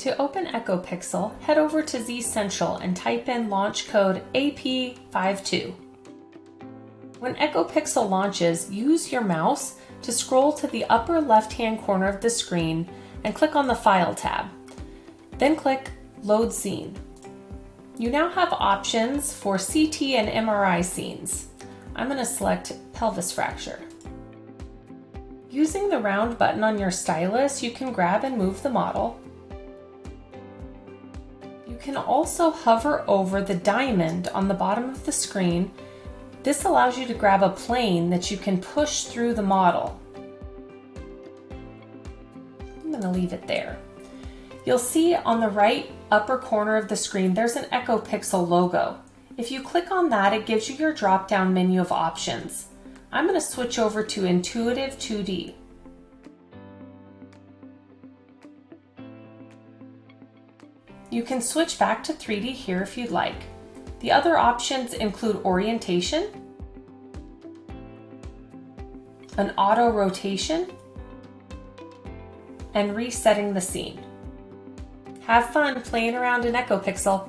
To open EchoPixel, head over to zCentral and type in launch code AP52. When EchoPixel launches, use your mouse to scroll to the upper left-hand corner of the screen and click on the File tab. Then click Load Scene. You now have options for CT and MRI scenes. I'm going to select pelvis fracture. Using the round button on your stylus, you can grab and move the model. You can also hover over the diamond on the bottom of the screen. This allows you to grab a plane that you can push through the model. I'm going to leave it there. You'll see on the right upper corner of the screen there's an EchoPixel logo. If you click on that, it gives you your drop-down menu of options. I'm going to switch over to Intuitive 2D. You can switch back to 3D here if you'd like. The other options include orientation, an auto rotation, and resetting the scene. Have fun playing around in EchoPixel.